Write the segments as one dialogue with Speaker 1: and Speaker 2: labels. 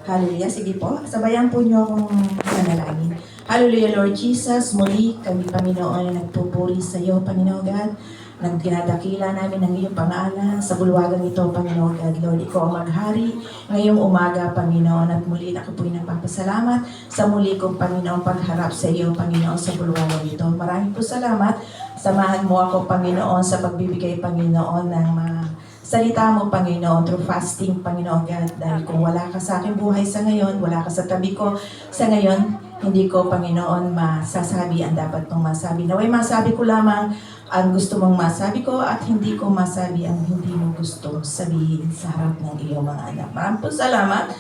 Speaker 1: Hallelujah. Sige po, sabayan po niyo akong manalangin. Hallelujah, Lord Jesus. Muli kami, Panginoon, na nagpupuri sa iyo, Panginoon God. Nagdinadakila namin ang iyong pangalan sa bulwagan ito, Panginoon God. Lord, ikaw ang maghari ngayong umaga, Panginoon. At muli ako po'y nagpapasalamat sa muli kong, Panginoon, pagharap sa iyo, Panginoon, sa bulwagan ito. Maraming po salamat. Samahan mo ako, Panginoon, sa pagbibigay, Panginoon, ng mga salita mo, Panginoon, through fasting, Panginoon God. Dahil kung wala ka sa aking buhay sa ngayon, wala ka sa tabi ko sa ngayon, hindi ko, Panginoon, masasabi ang dapat kong masabi. Naway masabi ko lamang ang gusto mong masabi ko at hindi ko masabi ang hindi mo gustong sabihin sa harap ng iyong mga anak. Maraming po salamat.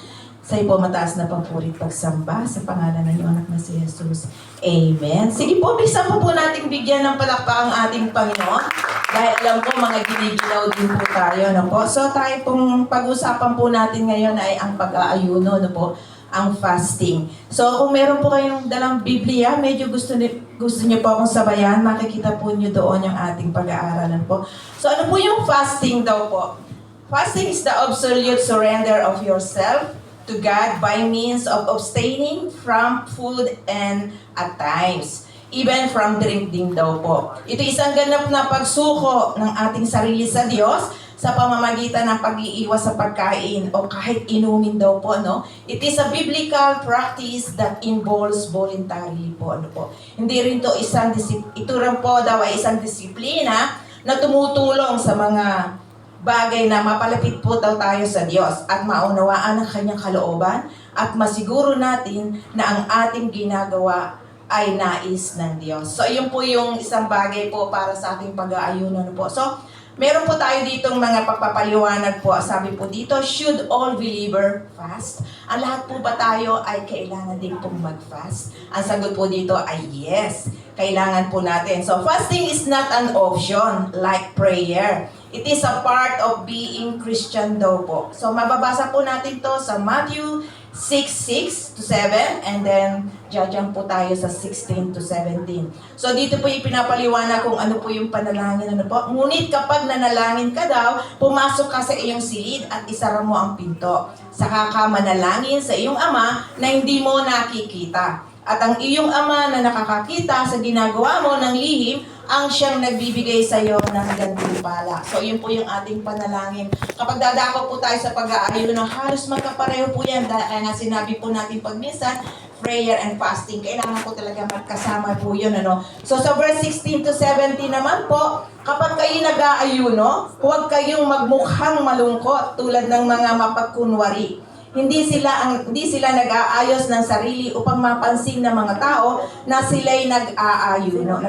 Speaker 1: Sa iyo po mataas na pagpuri at pagsamba sa pangalan ng iyong anak na si Jesus. Amen. Sige po, bisan po nating bigyan ng palakpak ang ating Panginoon. Dahil alam ko, mga giniginaw din po tayo. No po? So tayo pong pag-usapan po natin ngayon ay ang pag-aayuno, no po? Ang fasting. So kung meron po kayong dalang Biblia, medyo gusto niyo po akong sabayan, makikita po niyo doon yung ating pag-aaralan po. So ano po yung fasting daw po? Fasting is the absolute surrender of yourself to God by means of abstaining from food and at times, even from drinking daw po. Ito isang ganap na pagsuko ng ating sarili sa Diyos sa pamamagitan ng pag-iiwas sa pagkain o kahit inumin daw po, no? It is a biblical practice that involves voluntarily po, ano po. Hindi rin to ito rin po daw ay isang disiplina na tumutulong sa mga bagay na mapalapit po daw tayo sa Diyos at maunawaan ang kanyang kalooban at masiguro natin na ang ating ginagawa ay nais ng Diyos. So, yun po yung isang bagay po para sa ating pag-aayuno po. So, meron po tayo ditong mga pagpapaliwanag po. Sabi po dito, should all believer fast? Ang lahat po ba tayo ay kailangan din pong mag-fast? Ang sagot po dito ay yes. Kailangan po natin. So, fasting is not an option like prayer. It is a part of being Christian daw po. So, mababasa po natin to sa Matthew 6:6 to 7 and then judging po tayo sa 16 to 17. So, dito po ipinapaliwanag kung ano po yung panalangin. Ano po? Ngunit kapag nanalangin ka daw, pumasok ka sa iyong silid at isara mo ang pinto. Saka ka manalangin sa iyong ama na hindi mo nakikita. At ang iyong ama na nakakakita sa ginagawa mo ng lihim, ang siyang nagbibigay sa iyo ng gantimpala. So, yun po yung ating panalangin. Kapag dadako po tayo sa pag-aayuno, halos magkapareho po yan. Kaya nga sinabi po natin pag minsan, prayer and fasting. Kailangan po talaga magkasama po yun. Ano? So, sa verse 16 to 17 naman po, kapag kayo nag-aayuno, huwag kayong magmukhang malungkot tulad ng mga mapagkunwari. Hindi sila nag-aayos ng sarili upang mapansin ng mga tao na sila'y nag-aayuno.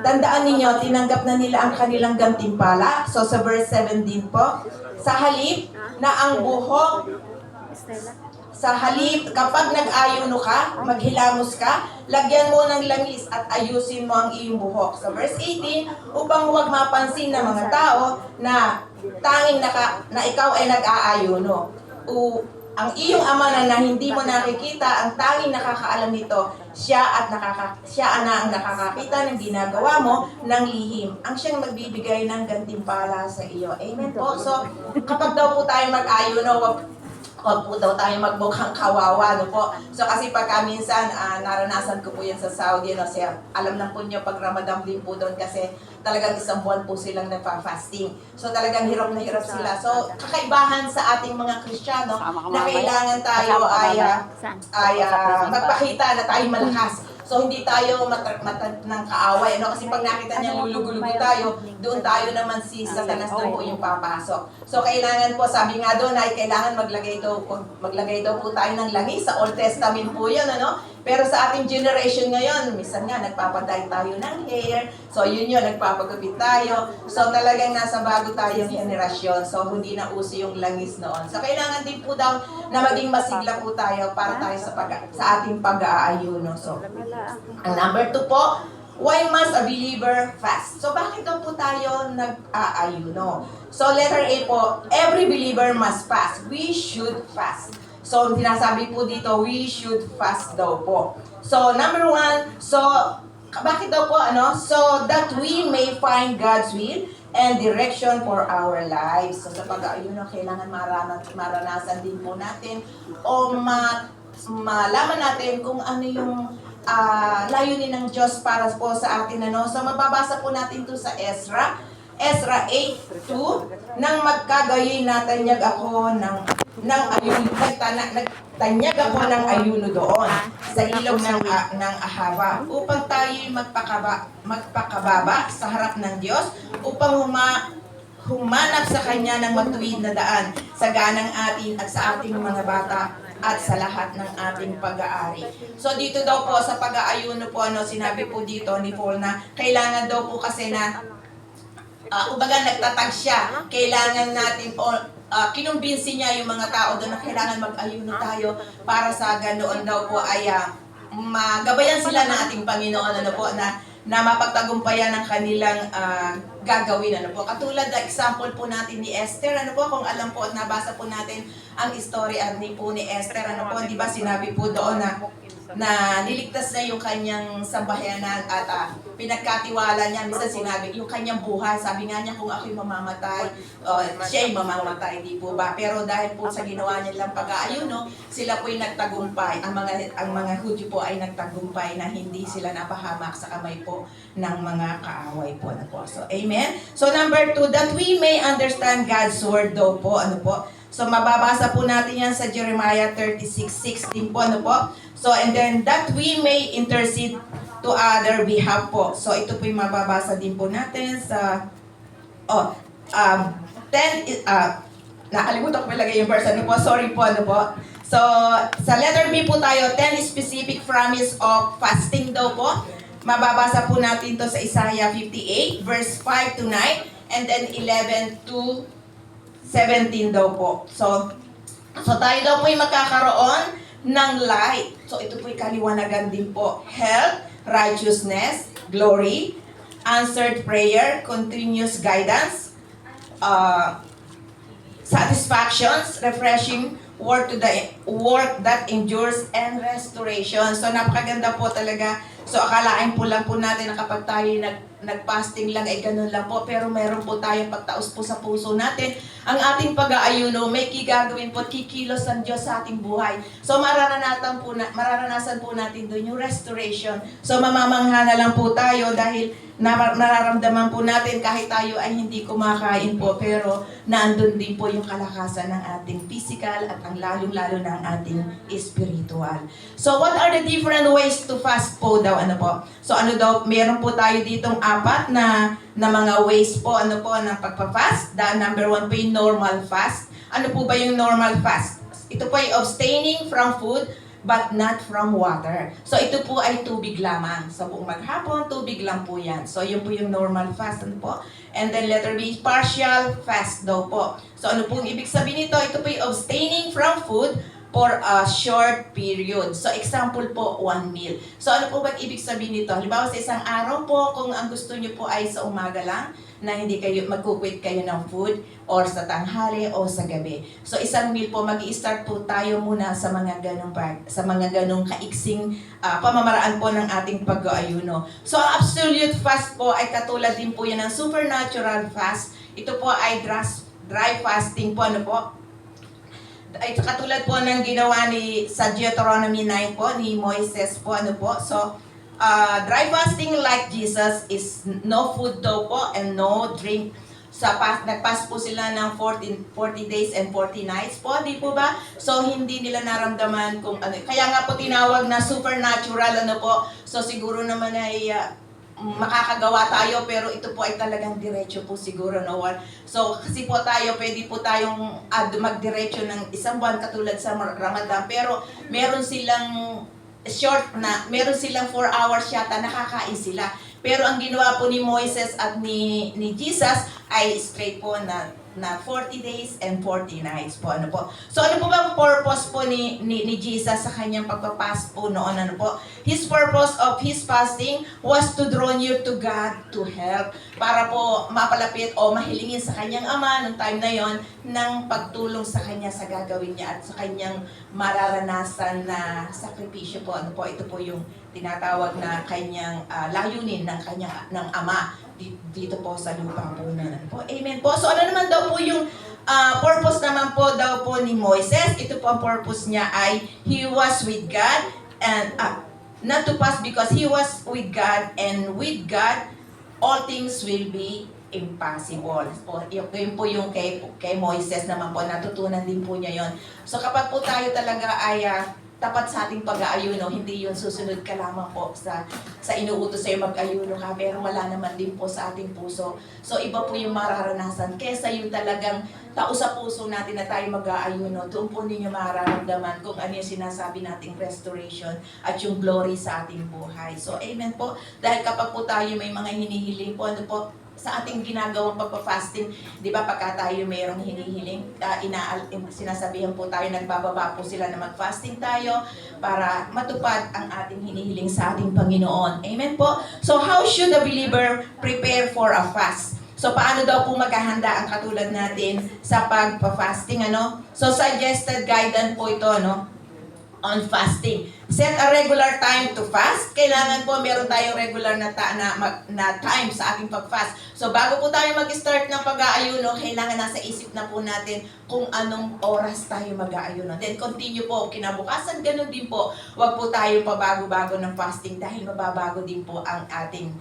Speaker 1: Tandaan ninyo, tinanggap na nila ang kanilang gantimpala. So sa verse 17 po, sa halip kapag nag-ayuno ka, maghilamos ka, lagyan mo ng langis at ayusin mo ang iyong buhok. Sa verse 18, upang huwag mapansin ng mga tao na tanging na ikaw ay nag-aayuno. Ang iyong ama na hindi mo nakikita, ang tanging nakakaalam nito, siya na ang nakakakita ng ginagawa mo ng lihim. Ang siyang magbibigay ng gantimpala sa iyo. Amen po. So, kapag daw po tayo mag-ayuno, wag po daw tayo magmukhang kawawa, no po. So kasi pagka minsan, naranasan ko po yan sa Saudi, no, siya, alam na po niyo pag Ramadan din po doon kasi talagang isang buwan po silang nagpa-fasting. So talagang hirap na hirap sila. So kakaibahan sa ating mga Kristiyano na kailangan tayo ay magpakita na tayo malakas. So, hindi tayo ng kaaway, no? Kasi pag nakita niya lulugo-lugo tayo, doon tayo naman si Satanas na po yung papasok. So, kailangan po, sabi nga doon ay kailangan maglagay daw po tayo ng langis. Sa Old Testament po yun, ano? Pero sa ating generation ngayon, minsan nga, nagpapaday tayo ng hair. So, yun, nagpapagupit tayo. So, talagang nasa bago tayong henerasyon. So, hindi na uso yung langis noon. So, kailangan din po daw na maging masigla po tayo para tayo sa ating pag-aayuno. So, ang number 2 po, why must a believer fast? So, bakit daw po tayo nag-aayuno? So, letter A po, every believer must fast. We should fast. So, sinasabi po dito, we should fast daw po. So, number 1, so, bakit daw po, So, that we may find God's will and direction for our lives. So sa pag-aayuno, kailangan maranasan din po natin o malaman natin kung ano yung layunin ng Diyos para po sa atin. So mababasa po natin to sa Ezra 8:2, nang magkagayoy natanyag ako ng ayuno, nagtanyag ako ng ayuno doon sa ilog ng Ahava upang tayo'y magpakababa sa harap ng Diyos upang humanap sa Kanya ng matuwid na daan sa ganang atin at sa ating mga bata at sa lahat ng ating pag-aari. So dito daw po sa pag-aayuno po, sinabi po dito ni Paul na kailangan daw po kasi na kumbaga nagtatag siya, kailangan natin kinumbinsi niya yung mga tao doon na kailangan mag-ayuno tayo para sa ganoon daw po ay magabayan sila ng ating Panginoon na mapagtagumpayan ng kanilang gagawin. Katulad na example po natin ni Esther, kung alam po at nabasa po natin ang istorya ni Esther, di ba sinabi po doon na niligtas na yung kanyang sambahayanan at pinagkatiwala niya. Minsan sinabi, yung kanyang buhay, sabi nga niya kung ako'y mamamatay, siya'y mamamatay, di po ba? Pero dahil po sa ginawa niya lang pag-aayuno, sila po'y nagtagumpay. Ang mga Hudyo po ay nagtagumpay na hindi sila napahamak sa kamay po ng mga kaaway po. So, amen? So, number 2, that we may understand God's word daw po. So, mababasa po natin yan sa Jeremiah 36:16 po. So, and then, that we may intercede to other behalf po. So, ito po yung mababasa din po natin sa, nakalimutan ko palagay yung verse, sorry po, So, sa letter B po tayo, 10 specific promise of fasting daw po. Mababasa po natin to sa Isaiah 58, verse 5 to 9, and then 11 to 17 daw po. So tayo daw po yung magkakaroon ng light. So ito po yung kaliwanagan din po. Health, righteousness, glory, answered prayer, continuous guidance, satisfactions, refreshing work that endures, and restoration. So napakaganda po talaga. So akalain po lang po natin na kapag tayo nag-fasting lang ay ganun lang po, pero meron po tayong pagtaos po sa puso natin. Ang ating pag-aayuno, may gagawin po, kikilos ang Diyos sa ating buhay. So mararanasan po natin doon yung restoration. So mamamangha na lang po tayo dahil nararamdaman po natin kahit tayo ay hindi kumakain po, pero naandun din po yung kalakasan ng ating physical at ang lalong-lalo ng ating spiritual. So what are the different ways to fast po daw? So meron po tayo ditong 4 na mga ways po ng pagpa-fast. Number 1 po yung normal fast. Ano po ba yung normal fast? Ito po ay abstaining from food but not from water. So ito po ay tubig lamang. So buong maghapon, tubig lang po yan. So yun po yung normal fast po. And then letter B, partial fast daw po. So ano pong ibig sabihin nito? Ito po yung abstaining from food for a short period. So example po, 1 meal. So ano po ba ibig sabihin nito? Halimbawa sa isang araw po, kung ang gusto nyo po ay sa umaga lang, na hindi kayo magkukwit kayo ng food, or sa tanghali o sa gabi. So isang meal po, mag-i-start po tayo muna sa mga ganong kaiksing pamamaraan po ng ating pag-aayuno. So ang absolute fast po ay katulad din po yan ng supernatural fast. Ito po ay dry fasting po, ay katulad po ng ginawa sa Deuteronomy 9 po, ni Moises po, So, dry fasting like Jesus is no food daw po and no drink. Nagfast po sila ng 40 days and 40 nights po, di po ba? So, hindi nila naramdaman kung ano. Kaya nga po tinawag na supernatural, po. So, siguro naman ay makakagawa tayo, pero ito po ay talagang diretso po siguro, So, kasi po tayo, pwede po tayong magdiretso ng isang buwan katulad sa Ramadan, pero meron silang meron silang 4 hours yata, nakakain sila. Pero ang ginawa po ni Moises at ni Jesus ay straight po na 40 days and 40 nights po. So ano po ba ang purpose po ni Jesus sa kanyang pagpapast po noon? His purpose of his fasting was to draw near to God, to help, para po mapalapit o mahilingin sa kanyang ama noong time na yon ng pagtulong sa kanya sa gagawin niya at sa kanyang mararanasan na sakripisyo po. Ito po yung tinatawag na kanyang layunin ng ama dito po sa lupa po na po. Amen po. So ano naman daw po yung purpose naman po daw po ni Moises? Ito po ang purpose niya ay he was with God and not to pass because he was with God, and with God all things will be impossible. Po, yun po yung kay Moises naman po, natutunan din po niya yon. So kapag po tayo talaga ay tapat sa ating pag-aayuno, hindi yun susunod ka lamang po sa inuutos sa'yo mag-ayuno ka, pero wala naman din po sa ating puso. So iba po yung mararanasan kesa yung talagang tao sa puso natin na tayo mag-aayuno. Doon po ninyo mararamdaman kung ano yung sinasabi nating restoration at yung glory sa ating buhay. So amen po. Dahil kapag po tayo may mga hinihiling po, ano po, sa ating ginagawang pagpa-fasting, di ba pagka tayo mayroong hinihiling, sinasabihan po tayo, nagbababa po sila na mag-fasting tayo para matupad ang ating hinihiling sa ating Panginoon. Amen po? So how should a believer prepare for a fast? So paano daw po maghahanda ang katulad natin sa pagpa-fasting, ano? So suggested guidance po ito, no? On fasting. Set a regular time to fast. Kailangan po meron tayong regular na time sa ating pag-fast. So bago po tayo mag-start ng pag-aayuno, kailangan nasa isip na po natin kung anong oras tayo mag-aayuno. Then continue po, kinabukasan ganun din po. Huwag po tayo pabago-bago ng fasting dahil mababago din po ang ating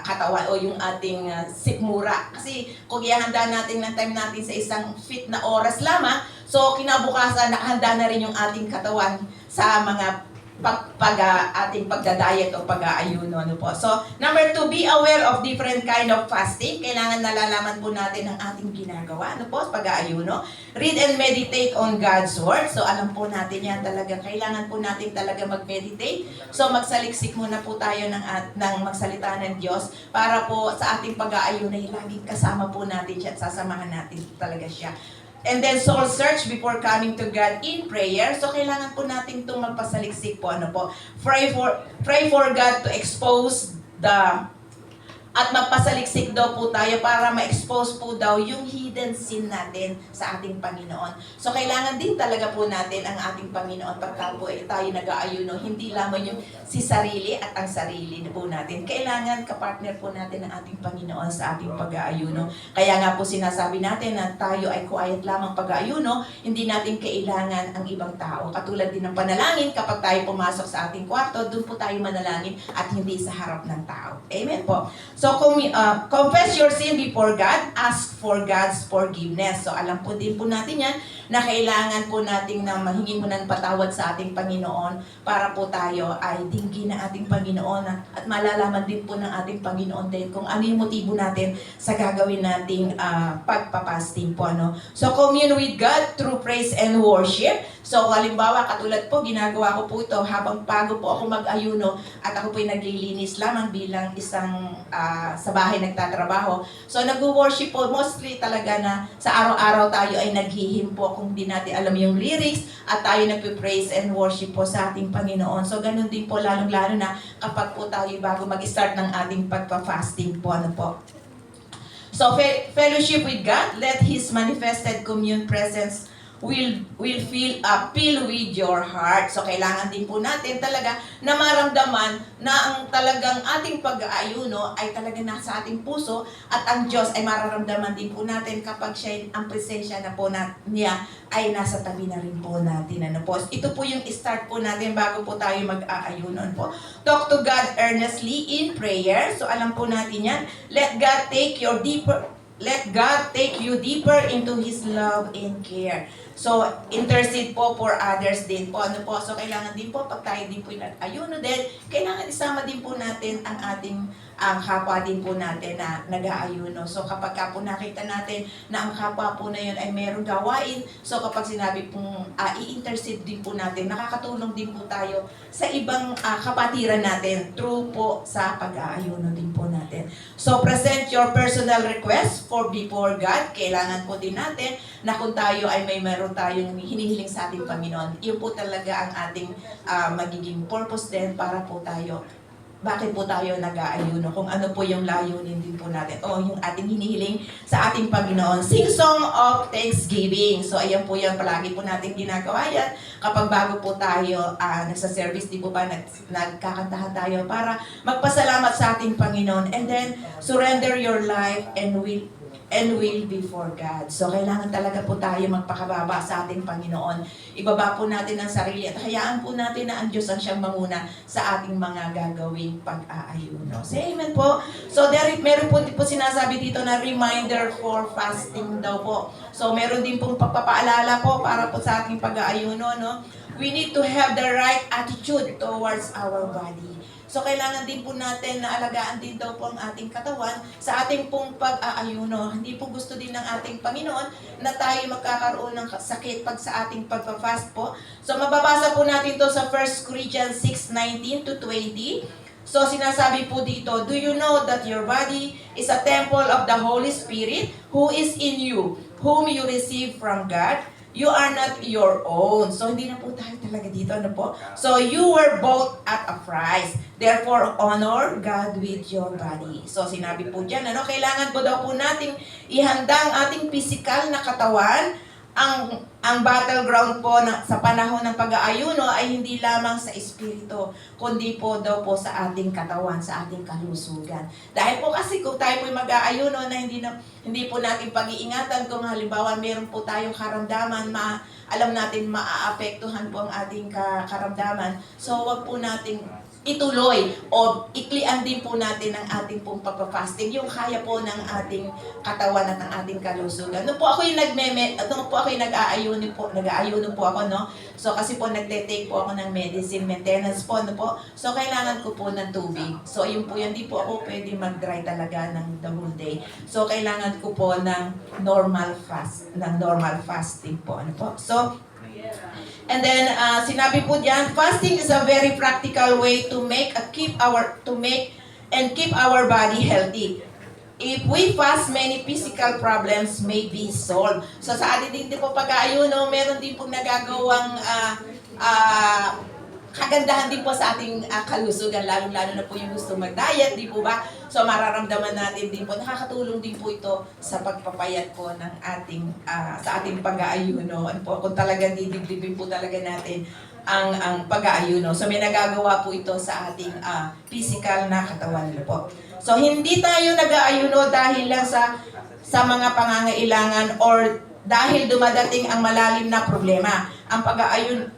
Speaker 1: katawan o yung ating sikmura. Kasi kung ihanda natin ng time natin sa isang fit na oras lamang, so kinabukasan nakahanda na rin yung ating katawan sa mga ating pagdadayet o pag-aayuno. Ano po. So, number 2, be aware of different kind of fasting. Kailangan nalalaman po natin ang ating ginagawa. Ano po, pag-aayuno. Read and meditate on God's Word. So, alam po natin yan talaga. Kailangan po natin talaga mag-meditate. So, magsaliksik muna po tayo ng magsalita ng Diyos para po sa ating pag-aayuno ay laging kasama po natin siya at sasamahan natin talaga siya. And then soul search before coming to God in prayer. So kailangan po natin itong magpasaliksik po. Ano po? Pray for God to expose at magpasaliksik daw po tayo para ma-expose po daw yung hidden sin natin sa ating Panginoon. So kailangan din talaga po natin ang ating Panginoon pagka po tayo nag-aayuno. Hindi lamang yung si sarili at ang sarili po natin. Kailangan kapartner po natin ang ating Panginoon sa ating pag-aayuno. Kaya nga po sinasabi natin na tayo ay quiet lamang pag-aayuno, hindi natin kailangan ang ibang tao. Katulad din ng panalangin, kapag tayo pumasok sa ating kwarto, doon po tayo manalangin at hindi sa harap ng tao. Amen po. So, confess your sin before God, ask for God's forgiveness. So, alam po din po natin yan na kailangan po natin na mahingi mo ng patawad sa ating Panginoon para po tayo ay dinggin ng ating Panginoon at malalaman din po ng ating Panginoon din kung ano yung motibo natin sa gagawin nating pagpapasting po. Ano? So, commune with God through praise and worship. So, halimbawa, katulad po, ginagawa ko po ito habang bago po ako mag-ayuno at ako po ay naglilinis lamang bilang isang sa bahay nagtatrabaho. So, nag-worship po, mostly talaga na sa araw-araw tayo ay naghihim po kung di natin alam yung lyrics at tayo nagpe-praise and worship po sa ating Panginoon. So, ganun din po, lalong-lalo na kapag po tayo bago mag-start ng ating pagpa-fasting po. Ano po? So, fellowship with God, let His manifested commune presence will fill with your heart. So, kailangan din po natin talaga na maramdaman na ang talagang ating pag-aayuno ay talaga nasa ating puso at ang Diyos ay mararamdaman din po natin kapag siya, ang presensya na po niya ay nasa tabi na rin po natin. Ano po? Ito po yung start po natin bago po tayo mag-aayunon po. Talk to God earnestly in prayer. So, alam po natin yan. Let God take you deeper into His love and care. So, intercede po for others din po. Ano po? So, kailangan din po, pag tayo din po ayuno din, kailangan isama din po natin ang ating kapwa din po natin na nag-aayuno. So, kapag po nakita natin na ang kapwa po na yun ay merong gawain, so kapag sinabi pong i-intercede din po natin, nakakatulong din po tayo sa ibang kapatiran natin through po sa pag-aayuno din po natin. So, present your personal request before God. Kailangan po din natin na kung tayo ay meron tayong hinihiling sa ating Panginoon, yun po talaga ang ating magiging purpose din para po tayo bakit po tayo nag-aayuno, kung ano po yung layunin din po natin o yung ating hinihiling sa ating Panginoon. Sing song of thanksgiving. So ayan po yan, palagi po natin ginagawa yan kapag bago po tayo nagsa-service, di po ba nagkakantahan tayo para magpasalamat sa ating Panginoon, and then surrender your life and will before God. So, kailangan talaga po tayo magpakababa sa ating Panginoon. Ibaba po natin ang sarili at hayaan po natin na ang Diyos ang siyang manguna sa ating mga gagawing pag-aayuno. Say amen po. So, meron po sinasabi dito na reminder for fasting daw po. So, meron din pong pagpapaalala po para po sa ating pag-aayuno, no? We need to have the right attitude towards our body. So, kailangan din po natin na alagaan din daw po ang ating katawan sa ating pong pag-aayuno. Hindi po gusto din ng ating Panginoon na tayo magkakaroon ng sakit pag sa ating pagpa-fast po. So, mababasa po natin to sa 1 Corinthians 6:19-20. So, sinasabi po dito, do you know that your body is a temple of the Holy Spirit who is in you, whom you receive from God? You are not your own. So, hindi na po tayo talaga dito, ano po? So, you were bought at a price. Therefore, honor God with your body. So, sinabi po dyan, kailangan po daw po nating ihanda ang ating physical na katawan. Ang battleground po sa panahon ng pag-aayuno ay hindi lamang sa espiritu, kundi po daw po sa ating katawan, sa ating kalusugan. Dahil po kasi kung tayo po mag-aayuno na hindi po natin pag-iingatan, kung halimbawa meron po tayong karamdaman, alam natin maaapektuhan po ang ating karamdaman. So, wag po nating ituloy o iklian din po natin ang ating pong pagpa-fasting, yung kaya po ng ating katawan at ng ating kalusugan. Nung po ako yung nag-aayuno po ako, no? So, kasi po nagte-take po ako ng medicine, maintenance po, no po? So, kailangan ko po ng tubig. So, yun po, hindi po ako pwede mag-dry talaga ng the whole day. So, kailangan ko po ng normal fasting po, ano po? So, and then sinabi po diyan, fasting is a very practical way to keep our body healthy. If we fast, many physical problems may be solved. So sa atin din po pag-aayuno, meron din pong nagagawang kagandahan din po sa ating kalusugan, lalo na po yung gusto mag-diet, di po ba? So mararamdaman natin din po, nakakatulong din po ito sa pagpapayat po ng sa ating pag-aayuno. Ano po, kung talagang didibdibin po talaga natin ang pag-aayuno. So may nagagawa po ito sa ating physical na katawan po. So hindi tayo nag-aayuno dahil lang sa mga pangangailangan or dahil dumadating ang malalim na problema.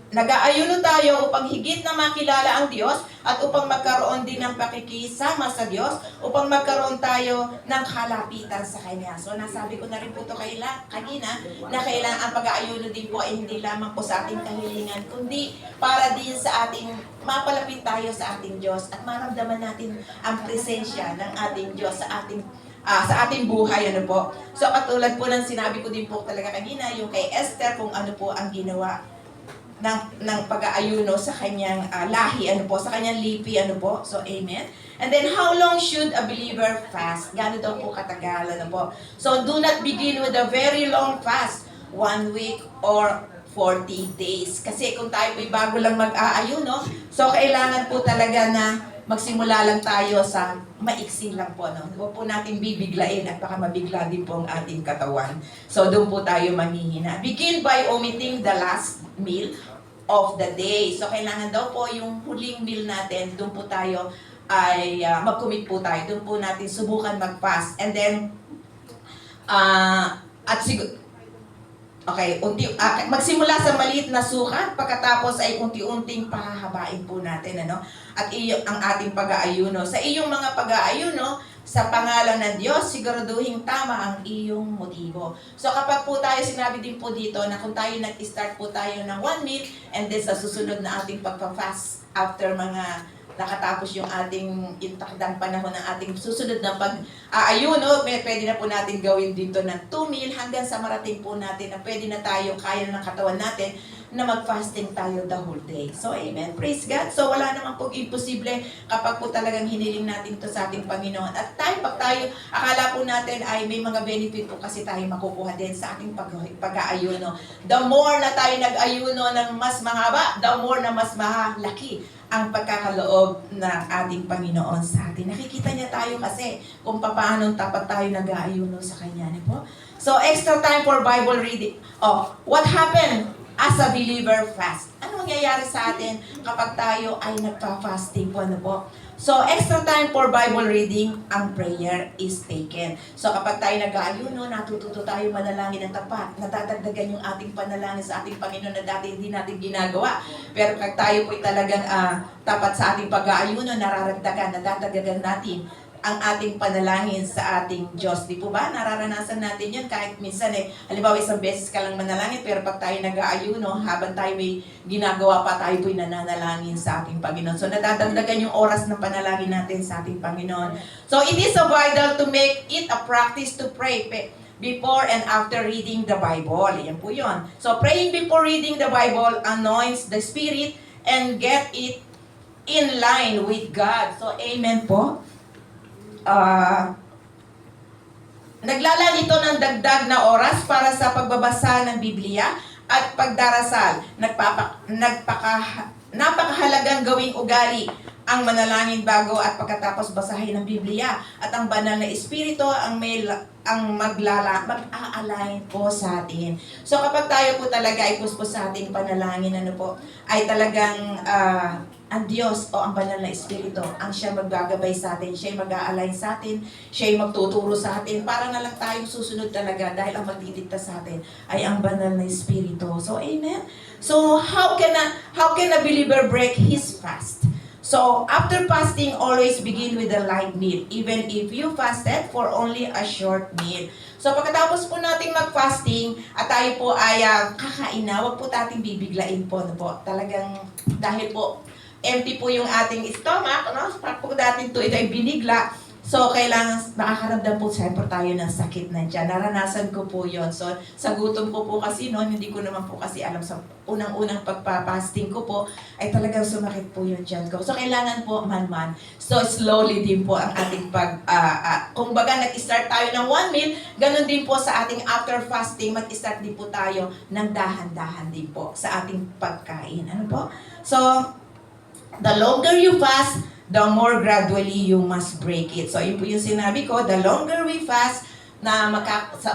Speaker 1: Nag-aayuno tayo upang higit na makilala ang Diyos at upang magkaroon din ng pakikisama sa Diyos, upang magkaroon tayo ng kalapitan sa Kanya. So, nasabi ko na rin po ito kanina na kailangan ang pag-aayuno din po ay hindi lamang po sa ating kahilingan, kundi para din sa ating mapalapit tayo sa ating Diyos at maramdaman natin ang presensya ng ating Diyos sa ating buhay, ano po. So, katulad po ng sinabi ko din po talaga kanina, yung kay Esther, kung ano po ang ginawa ng pag-aayuno sa kanyang lahi, ano po, sa kanyang lipi, ano po. So, amen. And then, how long should a believer fast? Gano'n daw po katagal, ano po. So, do not begin with a very long fast, 1 week or 40 days. Kasi kung tayo po'y bago lang mag-aayuno, so kailangan po talaga na magsimula lang tayo sa maiksi lang po, no? Huwag po natin bibiglain at baka mabigla din po ang ating katawan. So, doon po tayo manghihina. Begin by omitting the last meal of the day. So, kailangan daw po yung huling meal natin, doon po tayo ay mag-commit po tayo. Doon po natin subukan mag-fast. And then, magsimula sa maliit na sukat, pagkatapos ay unti-unting pahahabain po natin, ano? At ang ating pag-aayuno. Sa iyong mga pag-aayuno, sa pangalan ng Diyos, siguraduhin tama ang iyong motibo. So kapag po tayo, sinabi din po dito na kung tayo nag-start po tayo ng 1 meal, and then sa susunod na ating pagpa-fast, after nakatapos yung ating intakdang panahon ng ating susunod na pag-aayuno, pwede na po natin gawin dito ng 2 meal hanggang sa marating po natin na pwede na tayo, kaya ng katawan natin na mag-fasting tayo the whole day. So, amen. Praise God. So, wala naman pong imposible kapag po talagang hiniling natin to sa ating Panginoon. At pag tayo, akala po natin ay may mga benefit po kasi tayo makukuha din sa ating pag-aayuno. The more na tayo nag-ayuno ng mas mahaba, the more na mas malaki ang pagkakaloob ng ating Panginoon sa atin. Nakikita niya tayo kasi kung paano tapat tayo nag-aayuno sa Kanya. Po? So, extra time for Bible reading. What happened as a believer fast? Ano mangyayari sa atin kapag tayo ay nagpa-fasting po? Ano po? So, extra time for Bible reading, ang prayer is taken. So, kapag tayo nag-aayuno, natututo tayo manalangin ng tapat. Natadagdagan yung ating panalangin sa ating Panginoon na dati hindi natin ginagawa. Pero kapag tayo po'y talagang tapat sa ating pag-aayuno, nararagdagan, nadadagdagan natin ang ating panalangin sa ating Diyos. Di po ba? Nararanasan natin yun kahit minsan halimbawa isang beses ka lang manalangin, pero pag tayo nag-aayuno, habang tayo may ginagawa pa, tayo po'y nananalangin sa ating Panginoon. So, nadadagdagan yung oras ng panalangin natin sa ating Panginoon. So, it is so vital to make it a practice to pray before and after reading the Bible. Yan po yun. So, praying before reading the Bible anoints the Spirit and get it in line with God. So, amen po. Naglalaan ito ng dagdag na oras para sa pagbabasa ng Biblia at pagdarasal. Napakahalagang gawing ugali ang manalangin bago at pagkatapos basahin ng Biblia at ang banal na Espiritu ang mag-a-align po sa atin. So kapag tayo po talaga ay puspos sa ating panalangin, ay talagang ang Diyos o ang banal na Espiritu ang siya maggagabay sa atin, siya mag-a-align sa atin, siya magtuturo sa atin, para na lang tayong susunod talaga dahil ang magdidikta sa atin ay ang banal na Espiritu. So, amen? So, how can a believer break his fast? So, after fasting, always begin with a light meal, even if you fasted for only a short meal. So, pagkatapos po nating mag-fasting at tayo po ay kakain na, huwag po nating bibiglain po. Talagang, dahil po, empty po yung ating stomach, pag po natin ito ay binigla, so kailangan makakaramdam po siyempre tayo ng sakit na dyan. Naranasan ko po yon. So sa gutom ko po kasi noon, hindi ko naman po kasi alam sa unang-unang pagpapasting ko po, ay talagang sumakit po yung dyan ko. So kailangan po man-man. So slowly din po ang ating kung baga nag-start tayo ng 1 meal, ganun din po sa ating after fasting, mag-start din po tayo ng dahan-dahan din po sa ating pagkain. Ano po? So, the longer you fast, the more gradually you must break it. So, yun po yung sinabi ko, the longer we fast, na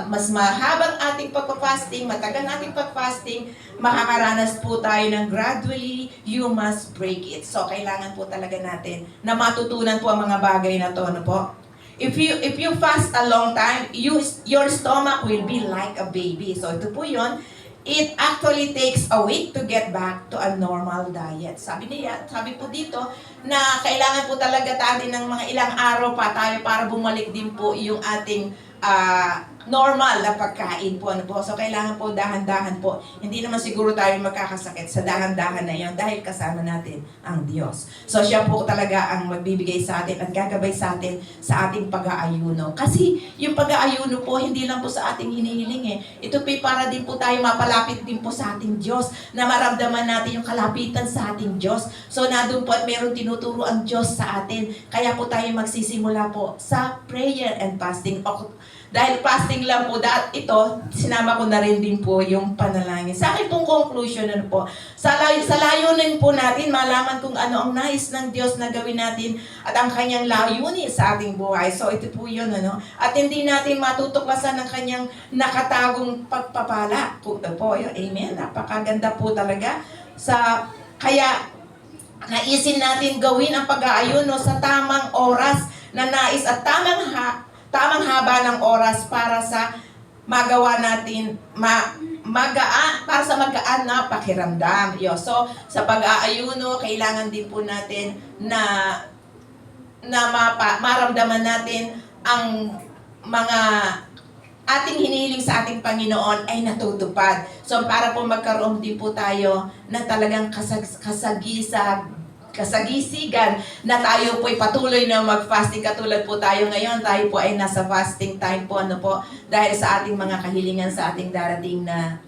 Speaker 1: mas mahabang ating pagpa-fasting, matagal nating pag-fasting, makakaranas po tayo ng gradually, you must break it. So, kailangan po talaga natin na matutunan po ang mga bagay na to, ano po? If you fast a long time, your stomach will be like a baby. So, ito po yun. It actually takes a week to get back to a normal diet. Sabi po dito na kailangan po talaga tayo ng mga ilang araw pa tayo para bumalik din po yung ating normal na pagkain po. So, kailangan po dahan-dahan po. Hindi naman siguro tayo magkakasakit sa dahan-dahan na yan dahil kasama natin ang Diyos. So, siya po talaga ang magbibigay sa atin at gagabay sa atin sa ating pag-aayuno. Kasi yung pag-aayuno po, hindi lang po sa ating hinihiling Ito po para din po tayo mapalapit din po sa ating Diyos, na maramdaman natin yung kalapitan sa ating Diyos. So, nandun po at meron tinuturo ang Diyos sa atin. Kaya po tayo magsisimula po sa prayer and fasting. Dahil fasting lang po, ito, sinama ko na rin din po yung panalangin. Sa akin pong conclusion, sa layunin po natin, malaman kung ano ang nais ng Diyos na gawin natin at ang kanyang layunin sa ating buhay. So, ito po yun, At hindi natin matutuklasan ng kanyang nakatagong pagpapala. Ito po, yun. Amen. Napakaganda po talaga. Kaya, naisin natin gawin ang pag-aayuno sa tamang oras na nais at tamang haba ng oras para sa magawa natin para sa magaan na pakiramdam. So, sa pag-aayuno, kailangan din po natin na maramdaman natin ang mga ating hinihiling sa ating Panginoon ay natutupad. So, para po magkaroon din po tayo na talagang kasagisigan na tayo po'y patuloy na mag-fasting katulad po tayo ngayon. Tayo po ay nasa fasting time po, dahil sa ating mga kahilingan sa ating darating na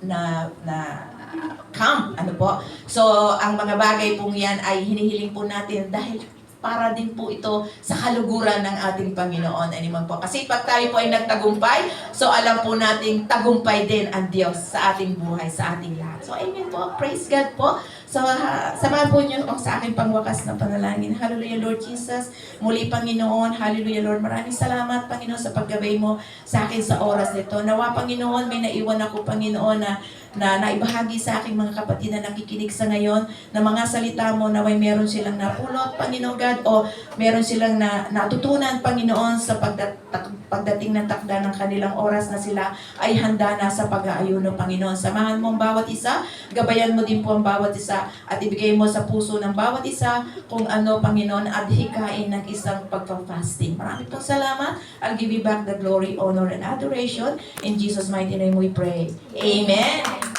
Speaker 1: camp. Ano po? So, ang mga bagay pong yan ay hinihiling po natin dahil para din po ito sa kaluguran ng ating Panginoon. Ano po? Kasi pag tayo po ay nagtagumpay, so alam po nating tagumpay din ang Diyos sa ating buhay, sa ating lahat. So, amen po. Praise God po. So, samahan po niyo ako sa aking pangwakas na panalangin. Hallelujah, Lord Jesus. Muli, Panginoon. Hallelujah, Lord. Maraming salamat, Panginoon, sa paggabay mo sa akin sa oras nito. Nawa, Panginoon, may naiwan ako, Panginoon, na naibahagi sa aking mga kapatid na nakikinig sa ngayon, na mga salita mo na may meron silang napulot, Panginoon God, o meron silang natutunan, Panginoon, sa pagdating ng takda ng kanilang oras na sila ay handa na sa pag-aayuno, Panginoon. Samahan mo ang bawat isa, gabayan mo din po ang bawat isa, at ibigay mo sa puso ng bawat isa kung ano, Panginoon, at hikain ng isang pagpa-fasting. Maraming pong salamat. I'll give you back the glory, honor, and adoration. In Jesus' mighty name we pray. Amen.